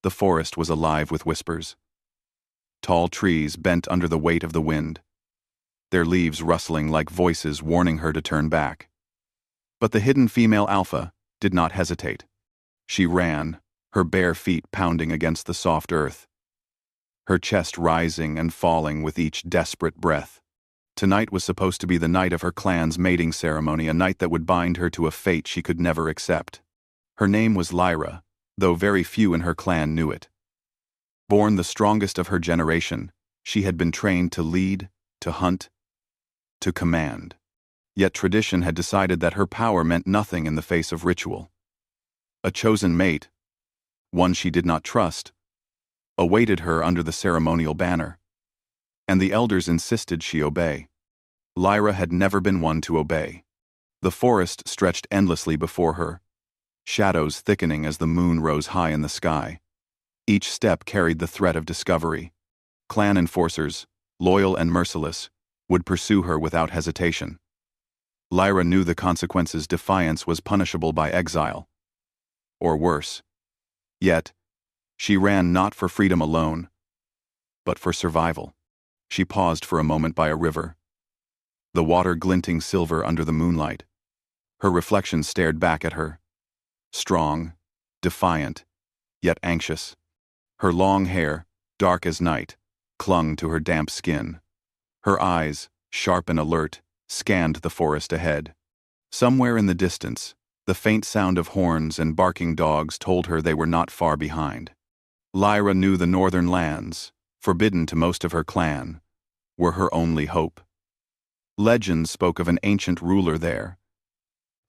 The forest was alive with whispers. Tall trees bent under the weight of the wind, their leaves rustling like voices warning her to turn back. But the hidden female alpha did not hesitate. She ran, her bare feet pounding against the soft earth, her chest rising and falling with each desperate breath. Tonight was supposed to be the night of her clan's mating ceremony, a night that would bind her to a fate she could never accept. Her name was Lyra, though very few in her clan knew it. Born the strongest of her generation, she had been trained to lead, to hunt, to command. Yet tradition had decided that her power meant nothing in the face of ritual. A chosen mate, one she did not trust, awaited her under the ceremonial banner, and the elders insisted she obey. Lyra had never been one to obey. The forest stretched endlessly before her, shadows thickening as the moon rose high in the sky. Each step carried the threat of discovery. Clan enforcers, loyal and merciless, would pursue her without hesitation. Lyra knew the consequences. Defiance was punishable by exile, or worse. Yet, she ran not for freedom alone, but for survival. She paused for a moment by a river, the water glinting silver under the moonlight. Her reflection stared back at her, strong, defiant, yet anxious. Her long hair, dark as night, clung to her damp skin. Her eyes, sharp and alert, scanned the forest ahead. Somewhere in the distance, the faint sound of horns and barking dogs told her they were not far behind. Lyra knew the northern lands, forbidden to most of her clan, were her only hope. Legends spoke of an ancient ruler there,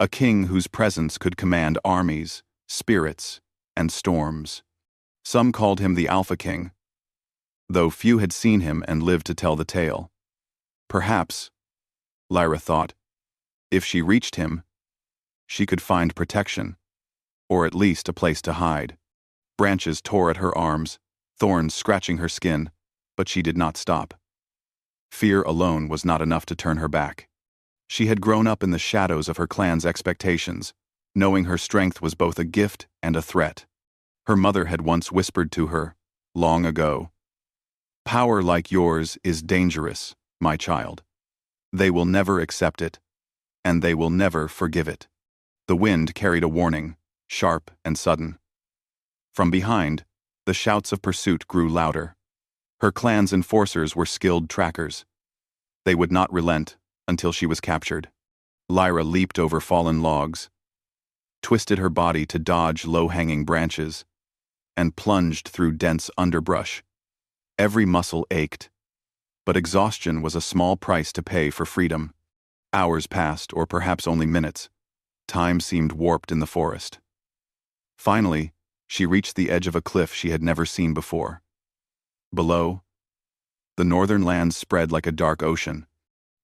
a king whose presence could command armies, spirits, and storms. Some called him the Alpha King, though few had seen him and lived to tell the tale. Perhaps, Lyra thought, if she reached him, she could find protection, or at least a place to hide. Branches tore at her arms, thorns scratching her skin, but she did not stop. Fear alone was not enough to turn her back. She had grown up in the shadows of her clan's expectations, knowing her strength was both a gift and a threat. Her mother had once whispered to her, long ago, "Power like yours is dangerous, my child. They will never accept it, and they will never forgive it." The wind carried a warning, sharp and sudden. From behind, the shouts of pursuit grew louder. Her clan's enforcers were skilled trackers. They would not relent until she was captured. Lyra leaped over fallen logs, twisted her body to dodge low-hanging branches, and plunged through dense underbrush. Every muscle ached, but exhaustion was a small price to pay for freedom. Hours passed, or perhaps only minutes. Time seemed warped in the forest. Finally, she reached the edge of a cliff she had never seen before. Below, the northern lands spread like a dark ocean.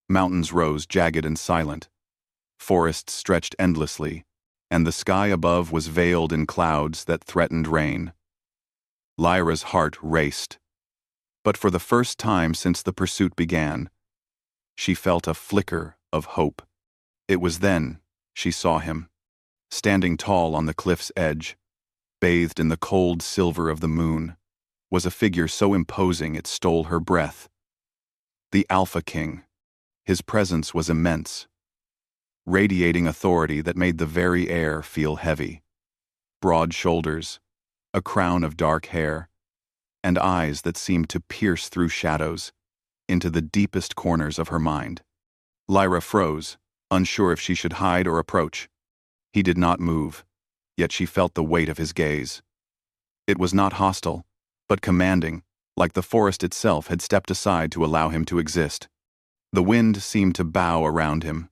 Mountains rose jagged and silent. Forests stretched endlessly, and the sky above was veiled in clouds that threatened rain. Lyra's heart raced. But for the first time since the pursuit began, she felt a flicker of hope. It was then she saw him, standing tall on the cliff's edge, bathed in the cold silver of the moon, was a figure so imposing it stole her breath. The Alpha King. His presence was immense, radiating authority that made the very air feel heavy. Broad shoulders, a crown of dark hair, and eyes that seemed to pierce through shadows into the deepest corners of her mind. Lyra froze, unsure if she should hide or approach. He did not move, yet she felt the weight of his gaze. It was not hostile, but commanding, like the forest itself had stepped aside to allow him to exist. The wind seemed to bow around him,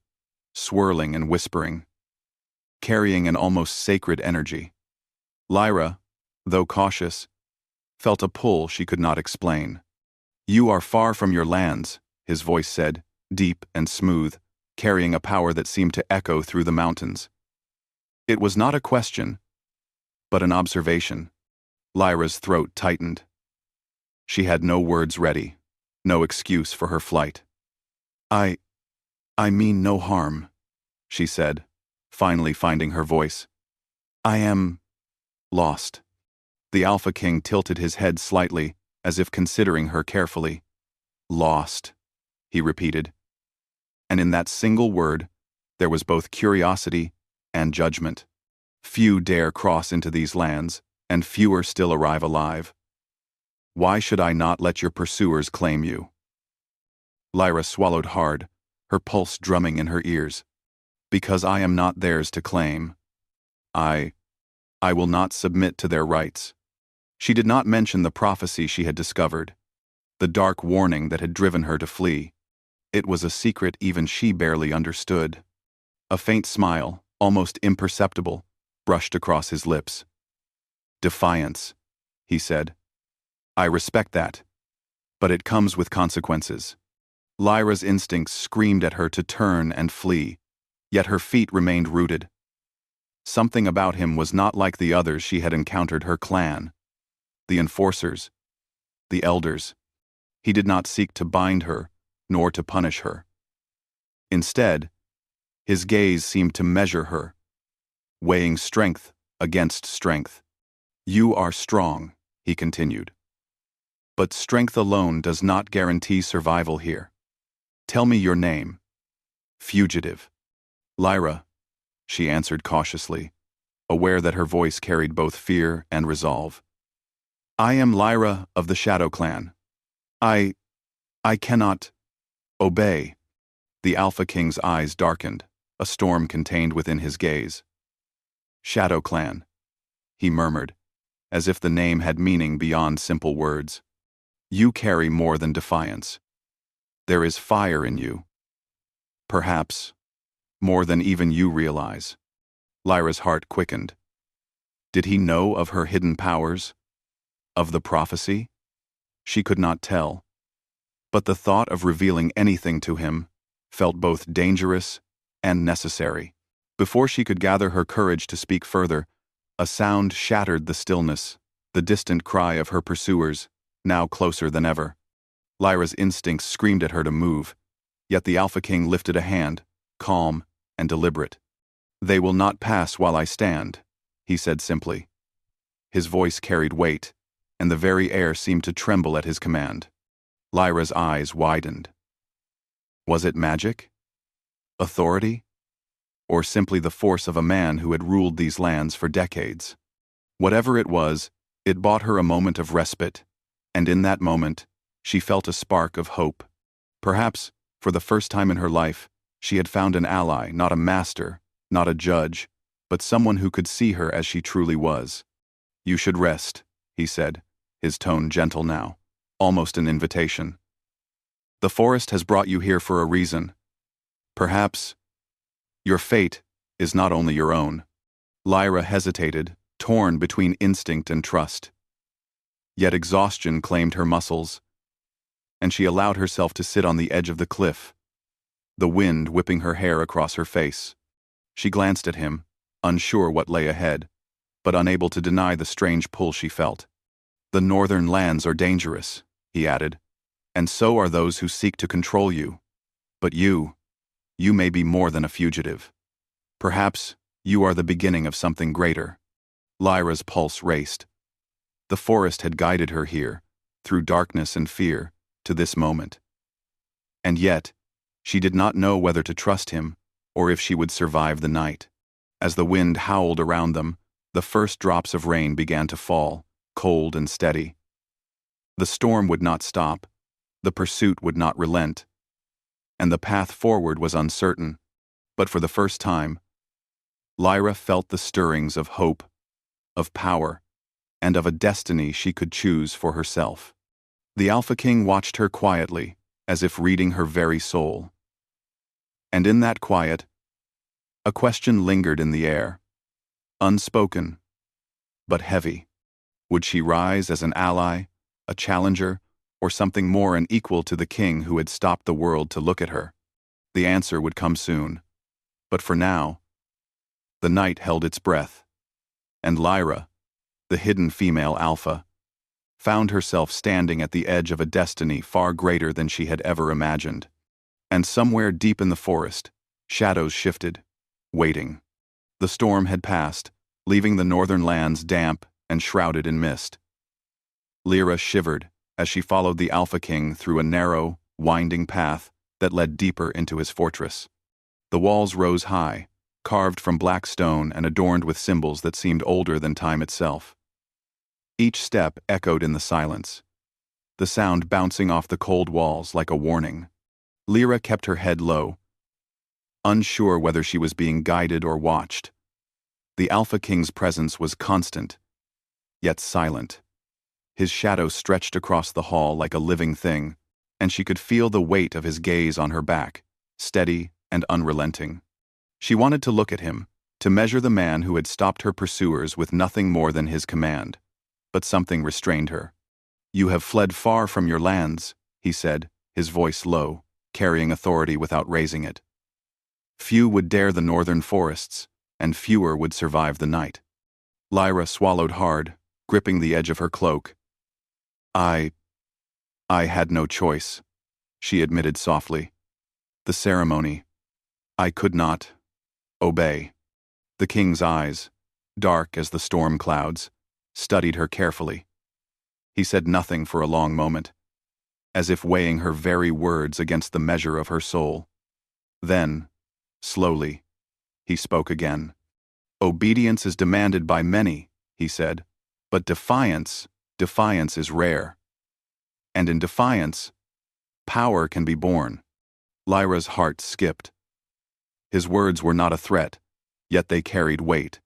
swirling and whispering, carrying an almost sacred energy. Lyra, though cautious, felt a pull she could not explain. "You are far from your lands," his voice said, deep and smooth, carrying a power that seemed to echo through the mountains. It was not a question, but an observation. Lyra's throat tightened. She had no words ready, no excuse for her flight. I mean no harm," she said, finally finding her voice. "I am lost." The Alpha King tilted his head slightly, as if considering her carefully. Lost, he repeated. And in that single word, there was both curiosity and judgment. Few dare cross into these lands, and fewer still arrive alive. Why should I not let your pursuers claim you? Lyra swallowed hard, her pulse drumming in her ears. Because I am not theirs to claim. I will not submit to their rights. She did not mention the prophecy she had discovered, the dark warning that had driven her to flee. It was a secret even she barely understood. A faint smile, almost imperceptible, brushed across his lips. Defiance, he said. I respect that. But it comes with consequences. Lyra's instincts screamed at her to turn and flee, yet her feet remained rooted. Something about him was not like the others she had encountered. Her clan, the enforcers, the elders. He did not seek to bind her, nor to punish her. Instead, his gaze seemed to measure her, weighing strength against strength. You are strong, he continued. But strength alone does not guarantee survival here. Tell me your name. Fugitive. Lyra, she answered cautiously, aware that her voice carried both fear and resolve. I am Lyra of the Shadow Clan. I cannot obey. The Alpha King's eyes darkened, a storm contained within his gaze. Shadow Clan, he murmured, as if the name had meaning beyond simple words. You carry more than defiance. There is fire in you. Perhaps more than even you realize. Lyra's heart quickened. Did he know of her hidden powers? Of the prophecy? She could not tell. But the thought of revealing anything to him felt both dangerous and necessary. Before she could gather her courage to speak further, a sound shattered the stillness, the distant cry of her pursuers, now closer than ever. Lyra's instincts screamed at her to move, yet the Alpha King lifted a hand, calm and deliberate. They will not pass while I stand, he said simply. His voice carried weight, and the very air seemed to tremble at his command. Lyra's eyes widened. Was it magic? Authority? Or simply the force of a man who had ruled these lands for decades? Whatever it was, it bought her a moment of respite, and in that moment, she felt a spark of hope. Perhaps, for the first time in her life, she had found an ally, not a master, not a judge, but someone who could see her as she truly was. You should rest, he said, his tone gentle now, almost an invitation. The forest has brought you here for a reason. Perhaps your fate is not only your own. Lyra hesitated, torn between instinct and trust. Yet exhaustion claimed her muscles, and she allowed herself to sit on the edge of the cliff, the wind whipping her hair across her face. She glanced at him, unsure what lay ahead, but unable to deny the strange pull she felt. The northern lands are dangerous, he added, and so are those who seek to control you. But you may be more than a fugitive. Perhaps you are the beginning of something greater. Lyra's pulse raced. The forest had guided her here, through darkness and fear, to this moment. And yet, she did not know whether to trust him, or if she would survive the night. As the wind howled around them, the first drops of rain began to fall, cold and steady. The storm would not stop, the pursuit would not relent, and the path forward was uncertain. But for the first time, Lyra felt the stirrings of hope, of power, and of a destiny she could choose for herself. The Alpha King watched her quietly, as if reading her very soul. And in that quiet, a question lingered in the air, unspoken, but heavy. Would she rise as an ally, a challenger, or something more and equal to the king who had stopped the world to look at her? The answer would come soon. But for now, the night held its breath, and Lyra, the hidden female alpha, found herself standing at the edge of a destiny far greater than she had ever imagined. And somewhere deep in the forest, shadows shifted, waiting. The storm had passed, leaving the northern lands damp and shrouded in mist. Lyra shivered as she followed the Alpha King through a narrow, winding path that led deeper into his fortress. The walls rose high, carved from black stone and adorned with symbols that seemed older than time itself. Each step echoed in the silence, the sound bouncing off the cold walls like a warning. Lyra kept her head low, unsure whether she was being guided or watched. The Alpha King's presence was constant, yet silent. His shadow stretched across the hall like a living thing, and she could feel the weight of his gaze on her back, steady and unrelenting. She wanted to look at him, to measure the man who had stopped her pursuers with nothing more than his command. But something restrained her. "You have fled far from your lands," he said, his voice low, carrying authority without raising it. "Few would dare the northern forests, and fewer would survive the night." Lyra swallowed hard, gripping the edge of her cloak. I had no choice," she admitted softly. "The ceremony. I could not obey." The king's eyes, dark as the storm clouds, studied her carefully. He said nothing for a long moment, as if weighing her very words against the measure of her soul. Then, slowly, he spoke again. "Obedience is demanded by many," he said, "but defiance is rare. And in defiance, power can be born." Lyra's heart skipped. His words were not a threat, yet they carried weight.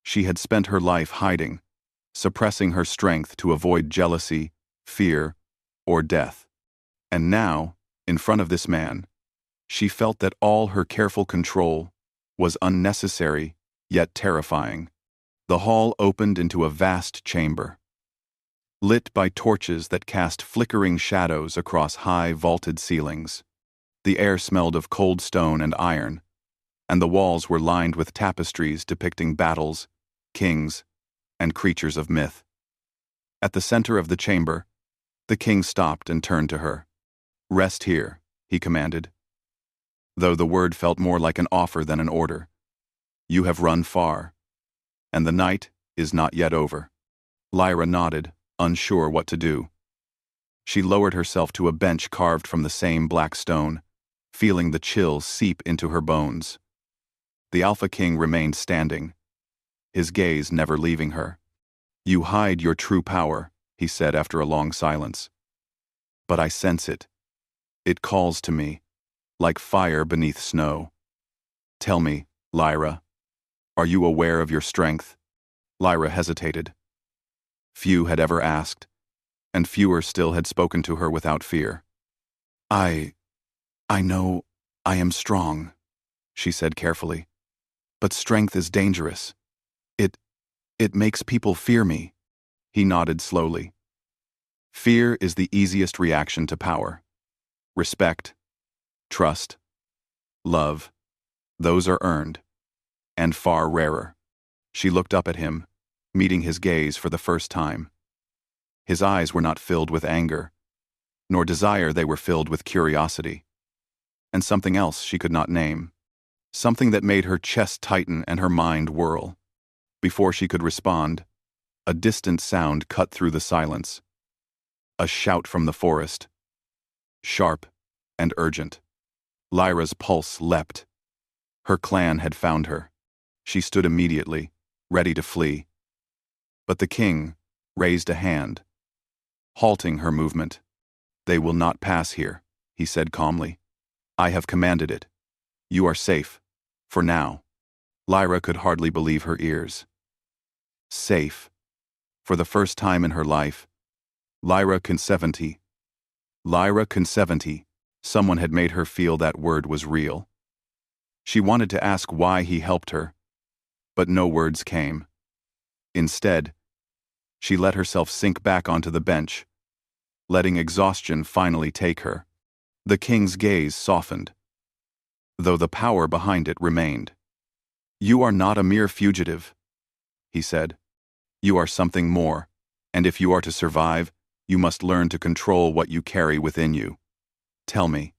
She had spent her life hiding, suppressing her strength to avoid jealousy, fear, or death. And now, in front of this man, she felt that all her careful control was unnecessary yet terrifying. The hall opened into a vast chamber, lit by torches that cast flickering shadows across high vaulted ceilings. The air smelled of cold stone and iron, and the walls were lined with tapestries depicting battles, kings, and creatures of myth. At the center of the chamber, the king stopped and turned to her. "Rest here," he commanded, though the word felt more like an offer than an order. "You have run far, and the night is not yet over." Lyra nodded, unsure what to do. She lowered herself to a bench carved from the same black stone, feeling the chill seep into her bones. The Alpha King remained standing, his gaze never leaving her. "You hide your true power," he said after a long silence. "But I sense it. It calls to me, like fire beneath snow. Tell me, Lyra, are you aware of your strength?" Lyra hesitated. Few had ever asked, and fewer still had spoken to her without fear. I know I am strong," she said carefully. "But strength is dangerous. It makes people fear me." He nodded slowly. "Fear is the easiest reaction to power. Respect, trust, love, those are earned, and far rarer." She looked up at him, meeting his gaze for the first time. His eyes were not filled with anger, nor desire. They were filled with curiosity, and something else she could not name, something that made her chest tighten and her mind whirl. Before she could respond, a distant sound cut through the silence. A shout from the forest, sharp and urgent. Lyra's pulse leapt. Her clan had found her. She stood immediately, ready to flee. But the king raised a hand, halting her movement. "They will not pass here," he said calmly. "I have commanded it. You are safe, for now." Lyra could hardly believe her ears. Safe. For the first time in her life, Lyra Conceventi, someone had made her feel that word was real. She wanted to ask why he helped her, but no words came. Instead, she let herself sink back onto the bench, letting exhaustion finally take her. The king's gaze softened, though the power behind it remained. "You are not a mere fugitive," he said. "You are something more, and if you are to survive, you must learn to control what you carry within you. Tell me,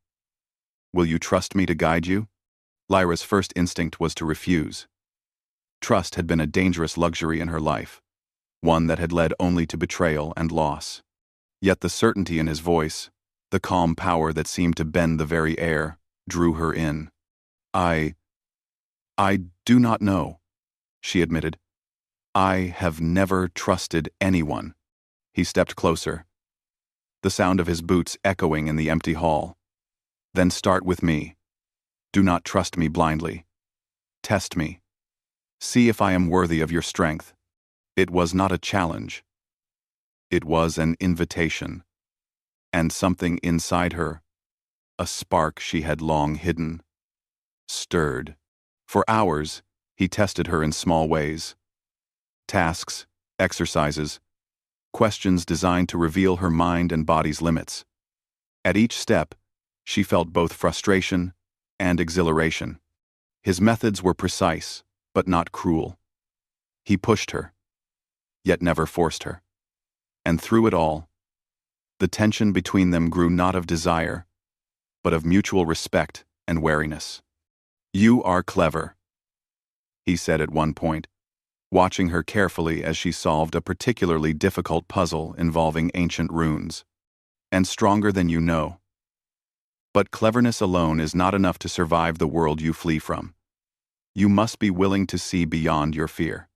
will you trust me to guide you?" Lyra's first instinct was to refuse. Trust had been a dangerous luxury in her life. one that had led only to betrayal and loss. Yet the certainty in his voice, the calm power that seemed to bend the very air, drew her in. I do not know," she admitted. "I have never trusted anyone." He stepped closer, the sound of his boots echoing in the empty hall. "Then start with me. Do not trust me blindly. Test me. See if I am worthy of your strength." It was not a challenge. It was an invitation. And something inside her, a spark she had long hidden, stirred. For hours, he tested her in small ways. Tasks, exercises, questions designed to reveal her mind and body's limits. At each step, she felt both frustration and exhilaration. His methods were precise, but not cruel. He pushed her, yet never forced her. And through it all, the tension between them grew not of desire, but of mutual respect and wariness. "You are clever," he said at one point, watching her carefully as she solved a particularly difficult puzzle involving ancient runes. "And stronger than you know. But cleverness alone is not enough to survive the world you flee from. You must be willing to see beyond your fear."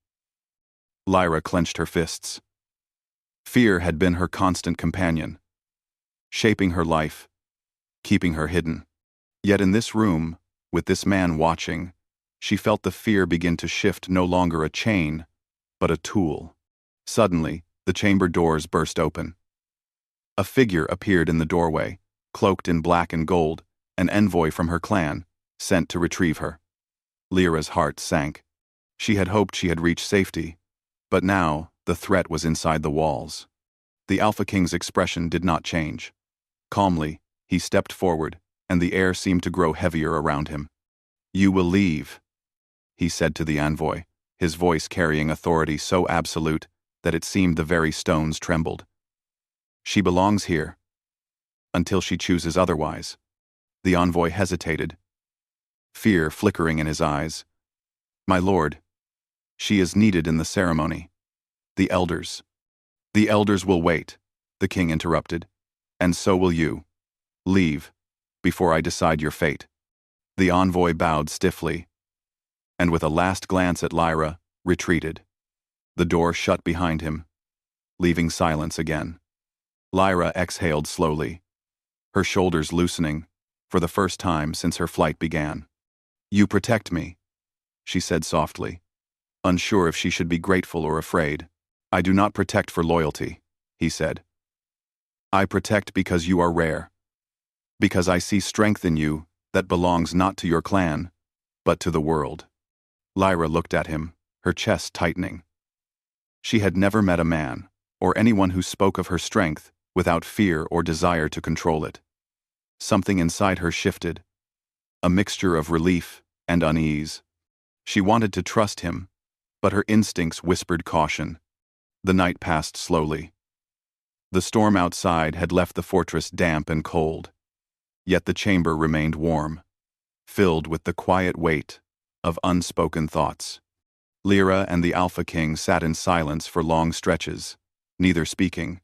Lyra clenched her fists. Fear had been her constant companion, shaping her life, keeping her hidden. Yet in this room, with this man watching, she felt the fear begin to shift, no longer a chain, but a tool. Suddenly, the chamber doors burst open. A figure appeared in the doorway, cloaked in black and gold, an envoy from her clan, sent to retrieve her. Lyra's heart sank. She had hoped she had reached safety, but now the threat was inside the walls. The Alpha King's expression did not change. Calmly, he stepped forward, and the air seemed to grow heavier around him. "You will leave," he said to the envoy, his voice carrying authority so absolute that it seemed the very stones trembled. "She belongs here, until she chooses otherwise." The envoy hesitated, fear flickering in his eyes. "My lord, she is needed in the ceremony. The elders will wait," the king interrupted. "And so will you. Leave, before I decide your fate." The envoy bowed stiffly, and with a last glance at Lyra, retreated. The door shut behind him, leaving silence again. Lyra exhaled slowly, her shoulders loosening, for the first time since her flight began. "You protect me," she said softly, unsure if she should be grateful or afraid. "I do not protect for loyalty," he said. "I protect because you are rare. Because I see strength in you that belongs not to your clan, but to the world." Lyra looked at him, her chest tightening. She had never met a man, or anyone who spoke of her strength, without fear or desire to control it. Something inside her shifted, a mixture of relief and unease. She wanted to trust him, but her instincts whispered caution. The night passed slowly. The storm outside had left the fortress damp and cold, yet the chamber remained warm, filled with the quiet weight of unspoken thoughts. Lyra and the Alpha King sat in silence for long stretches, neither speaking,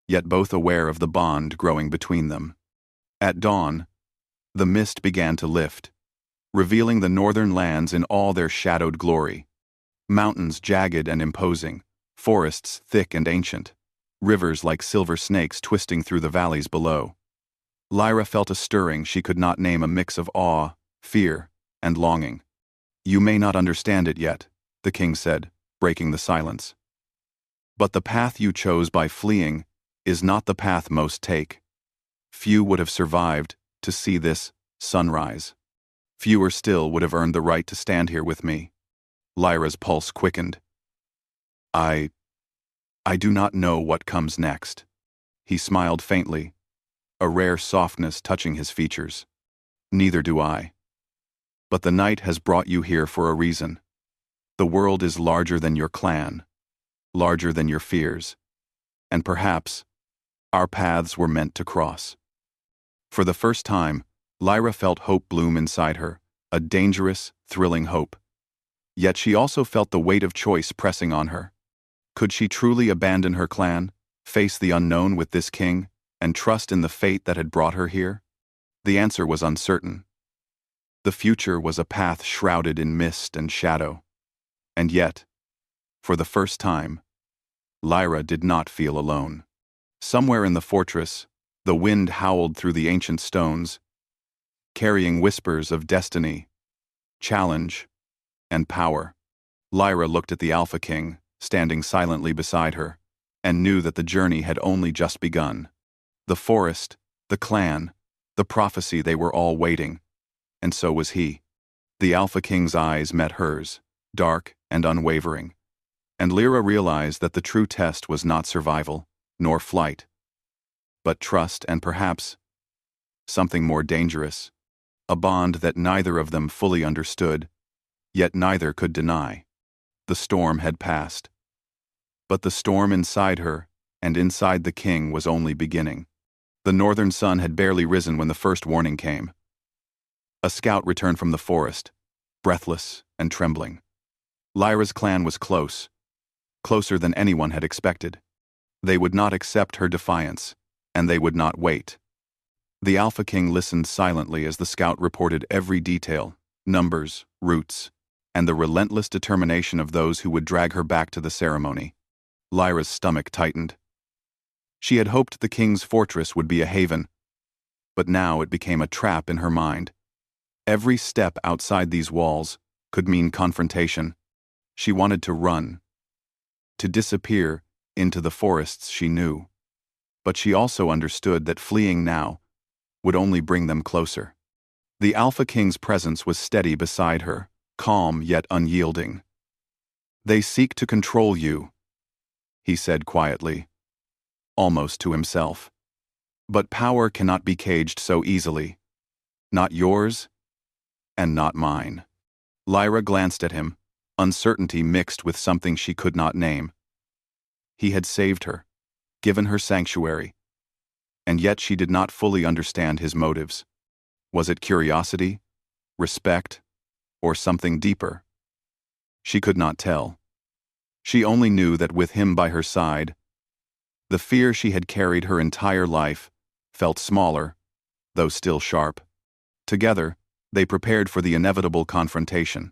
yet both aware of the bond growing between them. At dawn, the mist began to lift, revealing the northern lands in all their shadowed glory. Mountains jagged and imposing, forests thick and ancient, rivers like silver snakes twisting through the valleys below. Lyra felt a stirring she could not name, a mix of awe, fear, and longing. "You may not understand it yet," the king said, breaking the silence. "But the path you chose by fleeing is not the path most take. Few would have survived to see this sunrise. Fewer still would have earned the right to stand here with me." Lyra's pulse quickened. I do not know what comes next." He smiled faintly, a rare softness touching his features. "Neither do I. But the night has brought you here for a reason. The world is larger than your clan, larger than your fears, and perhaps our paths were meant to cross." For the first time, Lyra felt hope bloom inside her, a dangerous, thrilling hope. Yet she also felt the weight of choice pressing on her. Could she truly abandon her clan, face the unknown with this king, and trust in the fate that had brought her here? The answer was uncertain. The future was a path shrouded in mist and shadow. And yet, for the first time, Lyra did not feel alone. Somewhere in the fortress, the wind howled through the ancient stones, carrying whispers of destiny, challenge, and power. Lyra looked at the Alpha King, standing silently beside her, and knew that the journey had only just begun. The forest, the clan, the prophecy, they were all waiting, and so was he. The Alpha King's eyes met hers, dark and unwavering, and Lyra realized that the true test was not survival, nor flight, but trust and perhaps something more dangerous, a bond that neither of them fully understood, yet neither could deny. The storm had passed. But the storm inside her and inside the king was only beginning. The northern sun had barely risen when the first warning came. A scout returned from the forest, breathless and trembling. Lyra's clan was close, closer than anyone had expected. They would not accept her defiance, and they would not wait. The Alpha King listened silently as the scout reported every detail, numbers, routes, and the relentless determination of those who would drag her back to the ceremony. Lyra's stomach tightened. She had hoped the king's fortress would be a haven, but now it became a trap in her mind. Every step outside these walls could mean confrontation. She wanted to run, to disappear into the forests she knew. But she also understood that fleeing now would only bring them closer. The Alpha King's presence was steady beside her, calm yet unyielding. "They seek to control you," he said quietly, almost to himself. "But power cannot be caged so easily. Not yours, and not mine." Lyra glanced at him, uncertainty mixed with something she could not name. He had saved her, given her sanctuary, and yet she did not fully understand his motives. Was it curiosity, respect, or something deeper? She could not tell. She only knew that with him by her side, the fear she had carried her entire life felt smaller, though still sharp. Together, they prepared for the inevitable confrontation.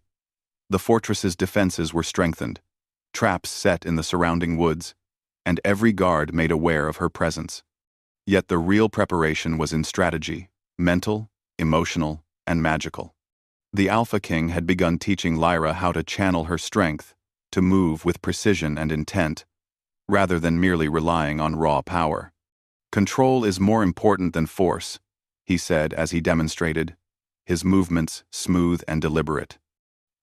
The fortress's defenses were strengthened, traps set in the surrounding woods, and every guard made aware of her presence. Yet the real preparation was in strategy, mental, emotional, and magical. The Alpha King had begun teaching Lyra how to channel her strength, to move with precision and intent, rather than merely relying on raw power. "Control is more important than force," he said as he demonstrated, his movements smooth and deliberate.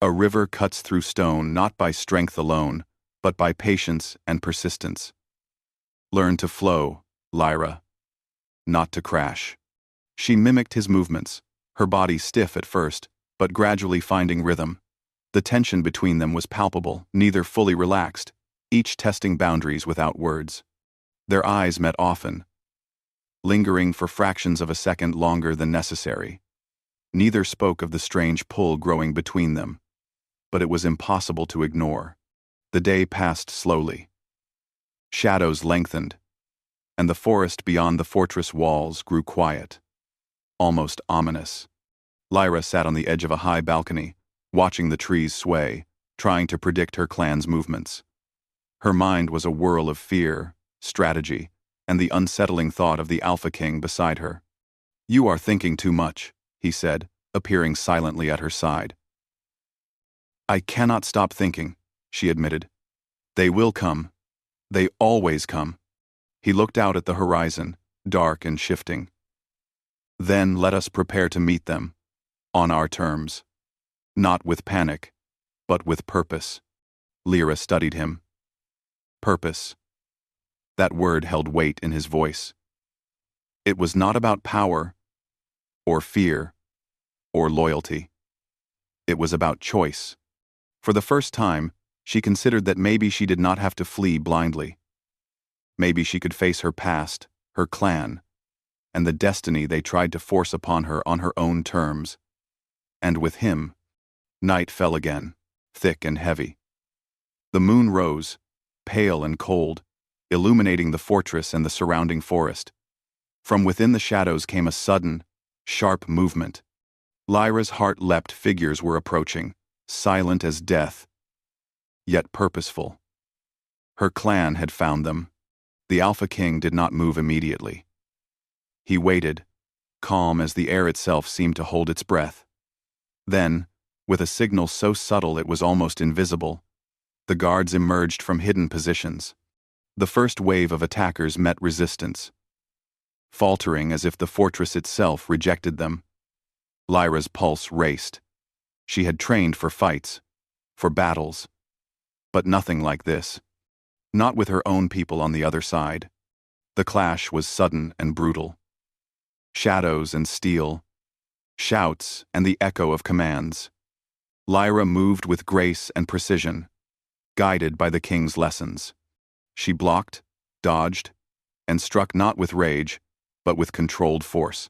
"A river cuts through stone not by strength alone, but by patience and persistence. Learn to flow, Lyra, not to crash." She mimicked his movements, her body stiff at first, but gradually finding rhythm. The tension between them was palpable, neither fully relaxed, each testing boundaries without words. Their eyes met often, lingering for fractions of a second longer than necessary. Neither spoke of the strange pull growing between them, but it was impossible to ignore. The day passed slowly. Shadows lengthened, and the forest beyond the fortress walls grew quiet, almost ominous. Lyra sat on the edge of a high balcony, watching the trees sway, trying to predict her clan's movements. Her mind was a whirl of fear, strategy, and the unsettling thought of the Alpha King beside her. "You are thinking too much," he said, appearing silently at her side. "I cannot stop thinking," she admitted. "They will come. They always come." He looked out at the horizon, dark and shifting. "Then let us prepare to meet them, on our terms. Not with panic, but with purpose." Lyra studied him. Purpose. That word held weight in his voice. It was not about power, or fear, or loyalty. It was about choice. For the first time, she considered that maybe she did not have to flee blindly. Maybe she could face her past, her clan, and the destiny they tried to force upon her on her own terms. And with him, night fell again, thick and heavy. The moon rose, pale and cold, illuminating the fortress and the surrounding forest. From within the shadows came a sudden, sharp movement. Lyra's heart leapt. Figures were approaching, silent as death, yet purposeful. Her clan had found them. The Alpha King did not move immediately. He waited, calm as the air itself seemed to hold its breath. Then, with a signal so subtle it was almost invisible, the guards emerged from hidden positions. The first wave of attackers met resistance, faltering as if the fortress itself rejected them. Lyra's pulse raced. She had trained for fights, for battles, but nothing like this. Not with her own people on the other side. The clash was sudden and brutal. Shadows and steel, shouts and the echo of commands. Lyra moved with grace and precision, guided by the king's lessons. She blocked, dodged, and struck not with rage, but with controlled force.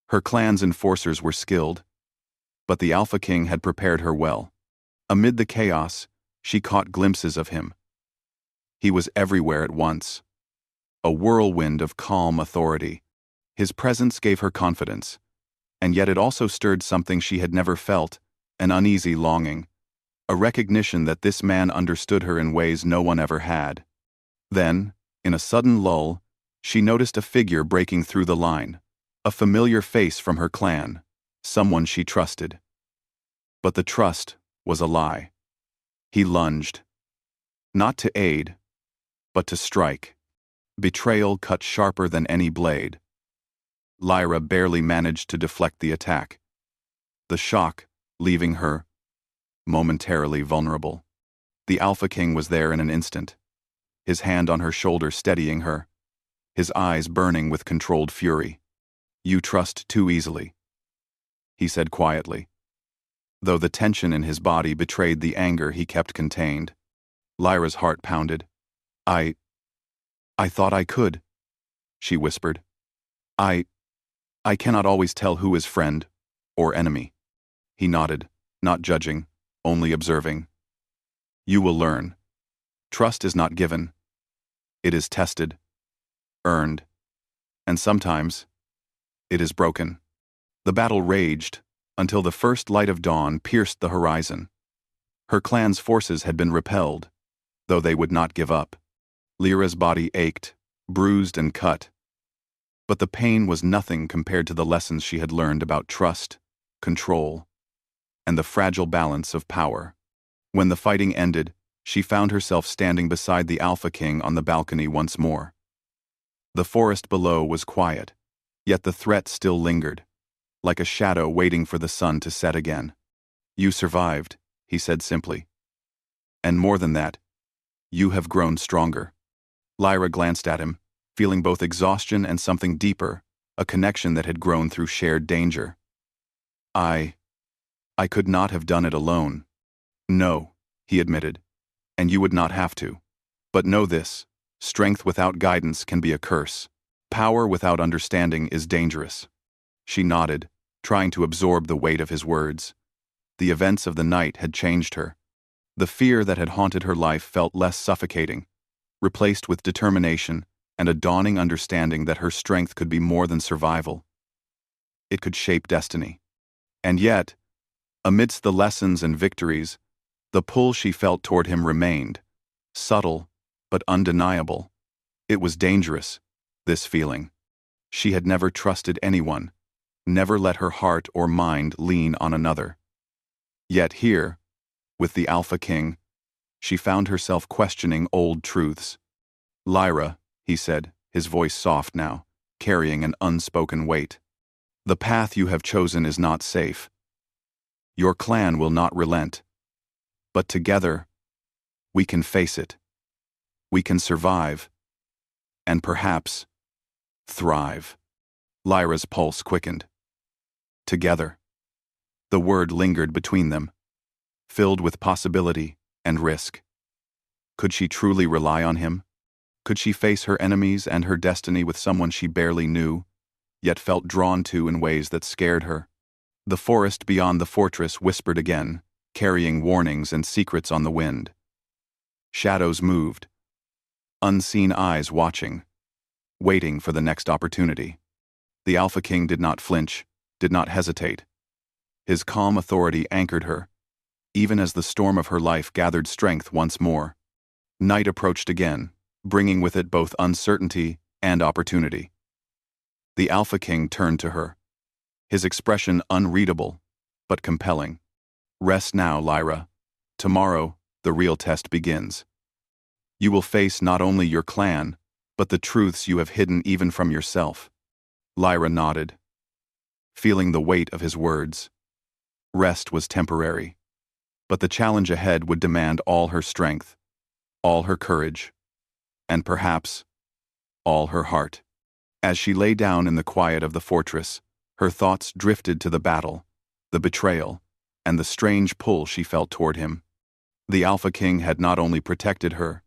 Her clan's enforcers were skilled, but the Alpha King had prepared her well. Amid the chaos, she caught glimpses of him. He was everywhere at once, a whirlwind of calm authority. His presence gave her confidence, and yet it also stirred something she had never felt, an uneasy longing, a recognition that this man understood her in ways no one ever had. Then, in a sudden lull, she noticed a figure breaking through the line, a familiar face from her clan, someone she trusted. But the trust was a lie. He lunged, not to aid, but to strike. Betrayal cut sharper than any blade. Lyra barely managed to deflect the attack, the shock leaving her momentarily vulnerable. The Alpha King was there in an instant, his hand on her shoulder steadying her, his eyes burning with controlled fury. "You trust too easily," he said quietly, though the tension in his body betrayed the anger he kept contained. Lyra's heart pounded. I thought I could," she whispered. I cannot always tell who is friend or enemy." He nodded, not judging, only observing. "You will learn. Trust is not given. It is tested, earned, and sometimes it is broken." The battle raged until the first light of dawn pierced the horizon. Her clan's forces had been repelled, though they would not give up. Lyra's body ached, bruised and cut. But the pain was nothing compared to the lessons she had learned about trust, control, and the fragile balance of power. When the fighting ended, she found herself standing beside the Alpha King on the balcony once more. The forest below was quiet, yet the threat still lingered, like a shadow waiting for the sun to set again. "You survived," he said simply. "And more than that, you have grown stronger." Lyra glanced at him, feeling both exhaustion and something deeper, a connection that had grown through shared danger. I could not have done it alone." "No," he admitted, "and you would not have to. But know this, strength without guidance can be a curse. Power without understanding is dangerous." She nodded, trying to absorb the weight of his words. The events of the night had changed her. The fear that had haunted her life felt less suffocating, replaced with determination and a dawning understanding that her strength could be more than survival. It could shape destiny. And yet, amidst the lessons and victories, the pull she felt toward him remained, subtle but undeniable. It was dangerous, this feeling. She had never trusted anyone, never let her heart or mind lean on another. Yet here, with the Alpha King, she found herself questioning old truths. "Lyra," he said, his voice soft now, carrying an unspoken weight, "the path you have chosen is not safe. Your clan will not relent. But together, we can face it. We can survive. And perhaps, thrive." Lyra's pulse quickened. Together. The word lingered between them, filled with possibility and risk. Could she truly rely on him? Could she face her enemies and her destiny with someone she barely knew, yet felt drawn to in ways that scared her? The forest beyond the fortress whispered again, carrying warnings and secrets on the wind. Shadows moved, unseen eyes watching, waiting for the next opportunity. The Alpha King did not flinch, did not hesitate. His calm authority anchored her, even as the storm of her life gathered strength once more. Night approached again, bringing with it both uncertainty and opportunity. The Alpha King turned to her, his expression unreadable, but compelling. Rest now, Lyra. Tomorrow, the real test begins. You will face not only your clan, but the truths you have hidden even from yourself. Lyra nodded, feeling the weight of his words. Rest was temporary, but the challenge ahead would demand all her strength, all her courage, and perhaps all her heart. As she lay down in the quiet of the fortress, her thoughts drifted to the battle, the betrayal, and the strange pull she felt toward him. The Alpha King had not only protected her,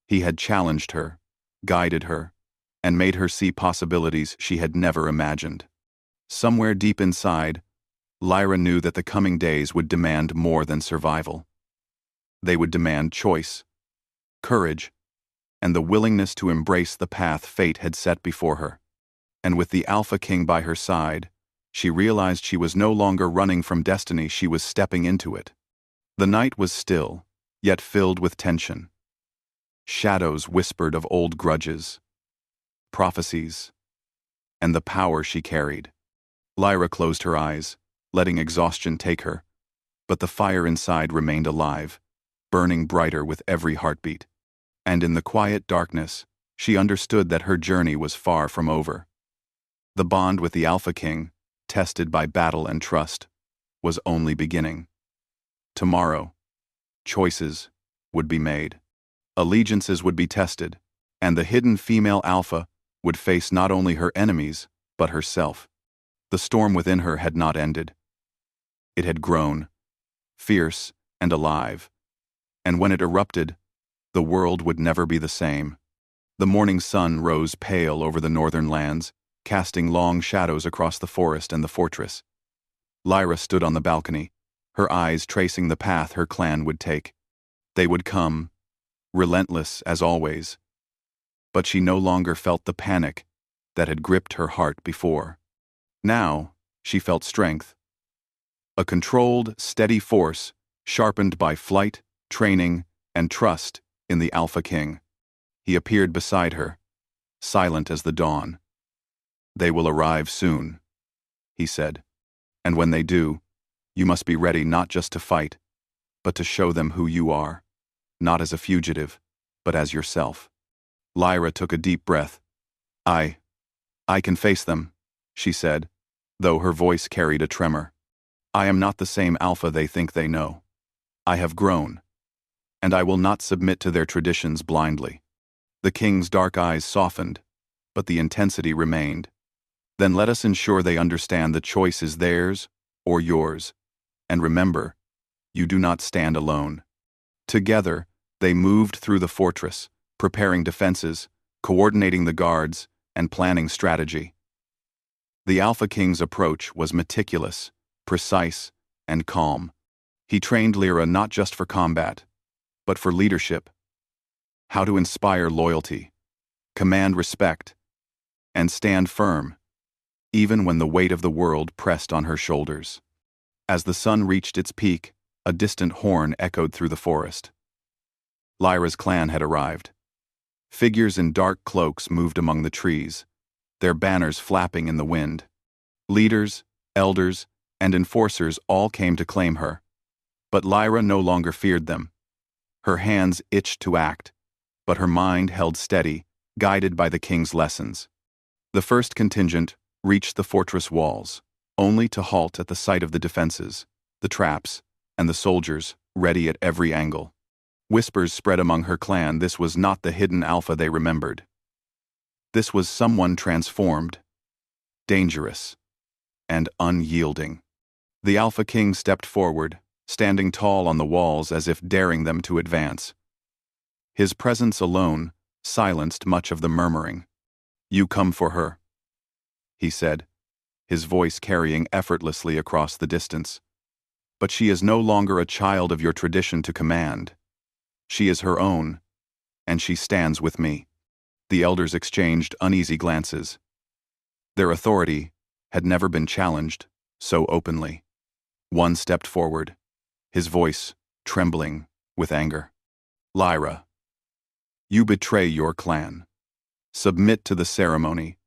he had challenged her, guided her, and made her see possibilities she had never imagined. Somewhere deep inside, Lyra knew that the coming days would demand more than survival. They would demand choice, courage, and the willingness to embrace the path fate had set before her. And with the Alpha King by her side, she realized she was no longer running from destiny, she was stepping into it. The night was still, yet filled with tension. Shadows whispered of old grudges, prophecies, and the power she carried. Lyra closed her eyes, letting exhaustion take her, but the fire inside remained alive, burning brighter with every heartbeat. And in the quiet darkness, she understood that her journey was far from over. The bond with the Alpha King, tested by battle and trust, was only beginning. Tomorrow, choices would be made. Allegiances would be tested, and the hidden female alpha would face not only her enemies, but herself. The storm within her had not ended. It had grown, fierce and alive, and when it erupted, the world would never be the same. The morning sun rose pale over the northern lands, casting long shadows across the forest and the fortress. Lyra stood on the balcony, her eyes tracing the path her clan would take. They would come, relentless as always, but she no longer felt the panic that had gripped her heart before. Now, she felt strength. A controlled, steady force, sharpened by flight, training, and trust in the Alpha King. He appeared beside her, silent as the dawn. "They will arrive soon," he said. "And when they do, you must be ready not just to fight, but to show them who you are, not as a fugitive, but as yourself." Lyra took a deep breath. I can face them," she said, though her voice carried a tremor. "I am not the same Alpha they think they know. I have grown, and I will not submit to their traditions blindly." The king's dark eyes softened, but the intensity remained. "Then let us ensure they understand the choice is theirs or yours. And remember, you do not stand alone." Together, they moved through the fortress, preparing defenses, coordinating the guards, and planning strategy. The Alpha King's approach was meticulous, precise, and calm. He trained Lyra not just for combat, but for leadership. How to inspire loyalty, command respect, and stand firm, even when the weight of the world pressed on her shoulders. As the sun reached its peak, a distant horn echoed through the forest. Lyra's clan had arrived. Figures in dark cloaks moved among the trees, their banners flapping in the wind. Leaders, elders, and enforcers all came to claim her. But Lyra no longer feared them. Her hands itched to act, but her mind held steady, guided by the king's lessons. The first contingent reached the fortress walls, only to halt at the sight of the defenses, the traps, and the soldiers, ready at every angle. Whispers spread among her clan this was not the hidden Alpha they remembered. This was someone transformed, dangerous, and unyielding. The Alpha King stepped forward, standing tall on the walls as if daring them to advance. His presence alone silenced much of the murmuring. "You come for her," he said, his voice carrying effortlessly across the distance. "But she is no longer a child of your tradition to command. She is her own, and she stands with me. The elders exchanged uneasy glances. Their authority had never been challenged so openly. One stepped forward, his voice trembling with anger. Lyra, you betray your clan. Submit to the ceremony,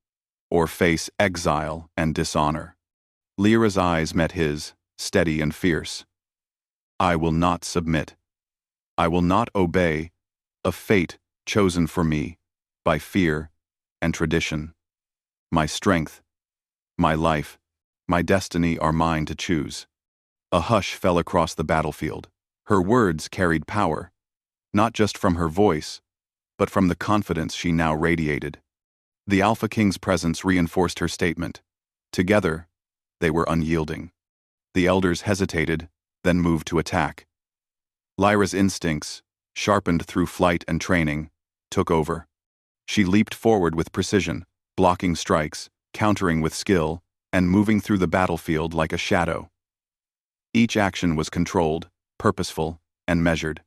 or face exile and dishonor. Lyra's eyes met his, steady and fierce. I will not submit. I will not obey a fate chosen for me by fear and tradition. My strength, my life, my destiny are mine to choose. A hush fell across the battlefield. Her words carried power, not just from her voice, but from the confidence she now radiated. The Alpha King's presence reinforced her statement. Together, they were unyielding. The elders hesitated, then moved to attack. Lyra's instincts, sharpened through flight and training, took over. She leaped forward with precision, blocking strikes, countering with skill, and moving through the battlefield like a shadow. Each action was controlled, purposeful, and measured.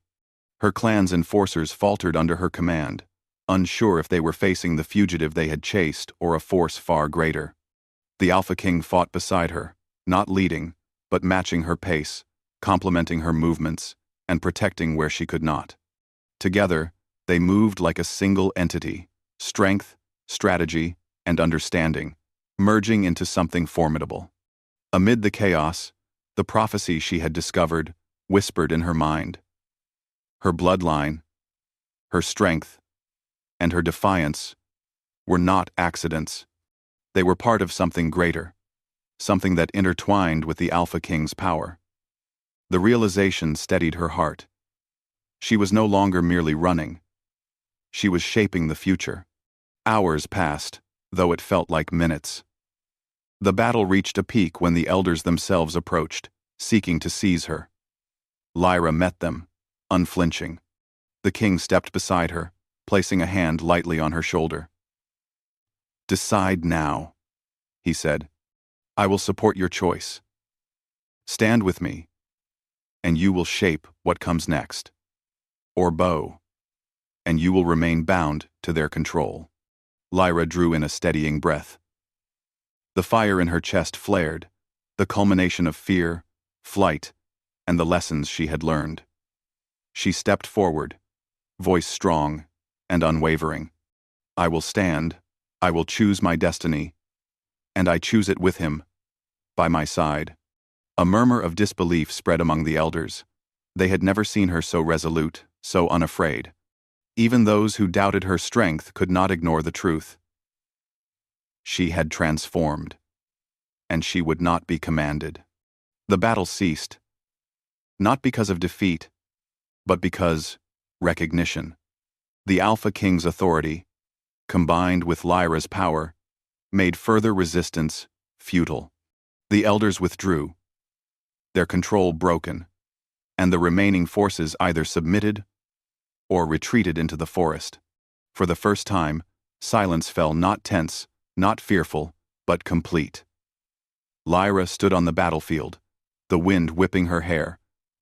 Her clan's enforcers faltered under her command, unsure if they were facing the fugitive they had chased or a force far greater. The Alpha King fought beside her, not leading, but matching her pace, complementing her movements, and protecting where she could not. Together, they moved like a single entity, strength, strategy, and understanding, merging into something formidable. Amid the chaos, the prophecy she had discovered whispered in her mind. Her bloodline, her strength, and her defiance were not accidents. They were part of something greater, something that intertwined with the Alpha King's power. The realization steadied her heart. She was no longer merely running. She was shaping the future. Hours passed, though it felt like minutes. The battle reached a peak when the elders themselves approached, seeking to seize her. Lyra met them, unflinching. The king stepped beside her, placing a hand lightly on her shoulder. Decide now, he said. I will support your choice. Stand with me, and you will shape what comes next. Or bow, and you will remain bound to their control. Lyra drew in a steadying breath. The fire in her chest flared, the culmination of fear, flight, and the lessons she had learned. She stepped forward, voice strong and unwavering. I will stand, I will choose my destiny, and I choose it with him, by my side. A murmur of disbelief spread among the elders. They had never seen her so resolute, so unafraid. Even those who doubted her strength could not ignore the truth. She had transformed, and she would not be commanded. The battle ceased, not because of defeat, but because recognition. The Alpha King's authority, combined with Lyra's power, made further resistance futile. The elders withdrew, their control broken, and the remaining forces either submitted or retreated into the forest. For the first time, silence fell, not tense, not fearful, but complete. Lyra stood on the battlefield, the wind whipping her hair,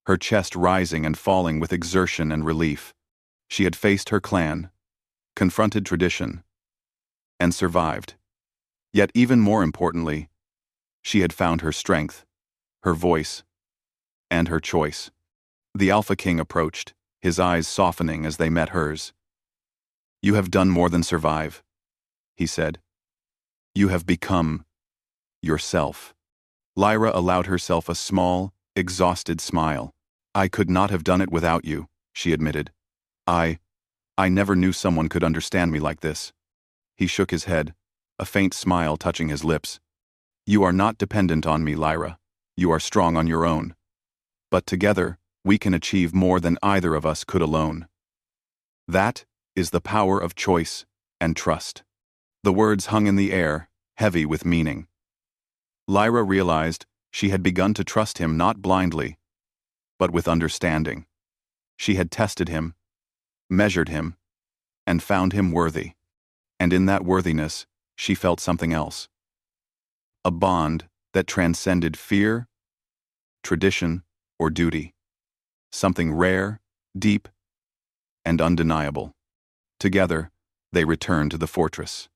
her chest rising and falling with exertion and relief. She had faced her clan, confronted tradition, and survived. Yet even more importantly, she had found her strength, her voice, and her choice. The Alpha King approached, his eyes softening as they met hers. You have done more than survive, he said. You have become yourself. Lyra allowed herself a small, exhausted smile. I could not have done it without you, she admitted. I never knew someone could understand me like this. He shook his head, a faint smile touching his lips. You are not dependent on me, Lyra. You are strong on your own. But together, we can achieve more than either of us could alone. That is the power of choice and trust. The words hung in the air, heavy with meaning. Lyra realized she had begun to trust him not blindly, but with understanding. She had tested him, measured him, and found him worthy. And in that worthiness, she felt something else. A bond that transcended fear, tradition, or duty. Something rare, deep, and undeniable. Together, they returned to the fortress.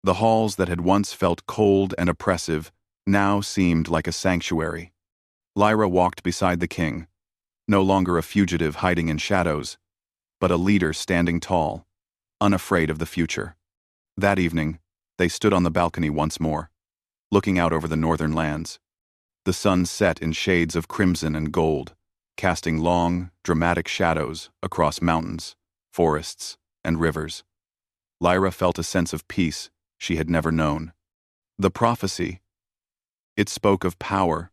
The halls that had once felt cold and oppressive now seemed like a sanctuary. Lyra walked beside the king, no longer a fugitive hiding in shadows, but a leader standing tall, unafraid of the future. That evening, they stood on the balcony once more, looking out over the northern lands. The sun set in shades of crimson and gold, casting long, dramatic shadows across mountains, forests, and rivers. Lyra felt a sense of peace she had never known. The prophecy, it spoke of power,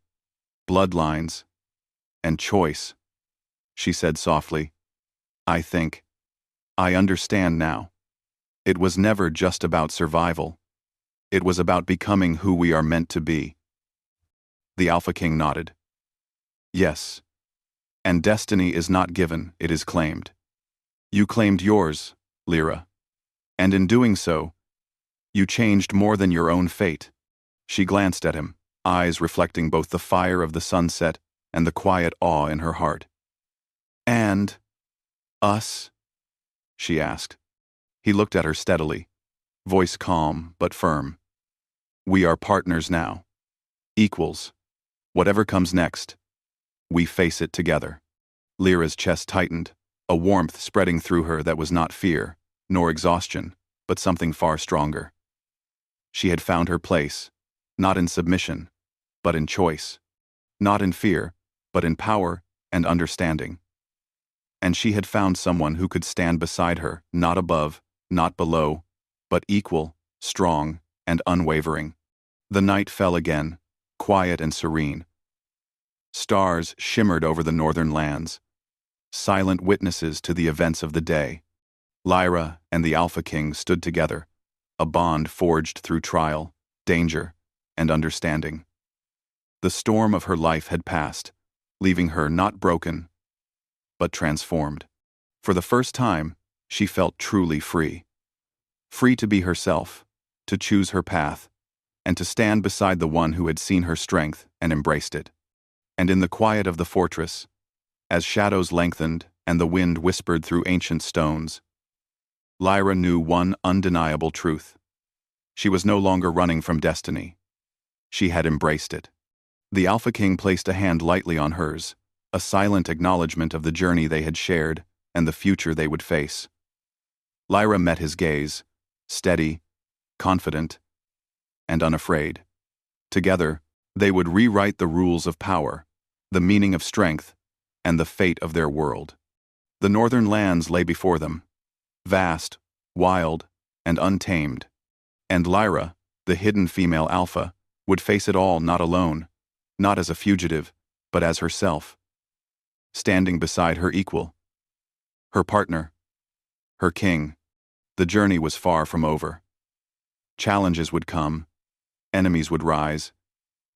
bloodlines, and choice. She said softly, I understand now. It was never just about survival. It was about becoming who we are meant to be. The Alpha King nodded. Yes. And destiny is not given, it is claimed. You claimed yours, Lyra. And in doing so, you changed more than your own fate. She glanced at him, eyes reflecting both the fire of the sunset and the quiet awe in her heart. And us? She asked. He looked at her steadily, voice calm but firm. We are partners now. Equals. Whatever comes next, we face it together. Lyra's chest tightened, a warmth spreading through her that was not fear, nor exhaustion, but something far stronger. She had found her place, not in submission, but in choice. Not in fear, but in power and understanding. And she had found someone who could stand beside her, not above, not below, but equal, strong, and unwavering. The night fell again, quiet and serene. Stars shimmered over the northern lands, silent witnesses to the events of the day. Lyra and the Alpha King stood together, a bond forged through trial, danger, and understanding. The storm of her life had passed, leaving her not broken, but transformed. For the first time, she felt truly free. Free to be herself, to choose her path, and to stand beside the one who had seen her strength and embraced it. And in the quiet of the fortress, as shadows lengthened and the wind whispered through ancient stones, Lyra knew one undeniable truth. She was no longer running from destiny. She had embraced it. The Alpha King placed a hand lightly on hers, a silent acknowledgement of the journey they had shared and the future they would face. Lyra met his gaze, steady, confident, and unafraid. Together, they would rewrite the rules of power, the meaning of strength, and the fate of their world. The northern lands lay before them, vast, wild, and untamed. And Lyra, the hidden female alpha, would face it all not alone, not as a fugitive, but as herself, standing beside her equal, her partner, her king. The journey was far from over. Challenges would come, enemies would rise,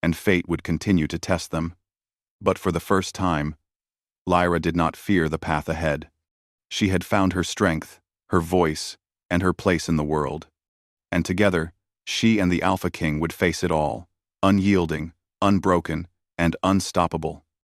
and fate would continue to test them. But for the first time, Lyra did not fear the path ahead. She had found her strength, her voice, and her place in the world. And together, she and the Alpha King would face it all, unyielding, unbroken, and unstoppable.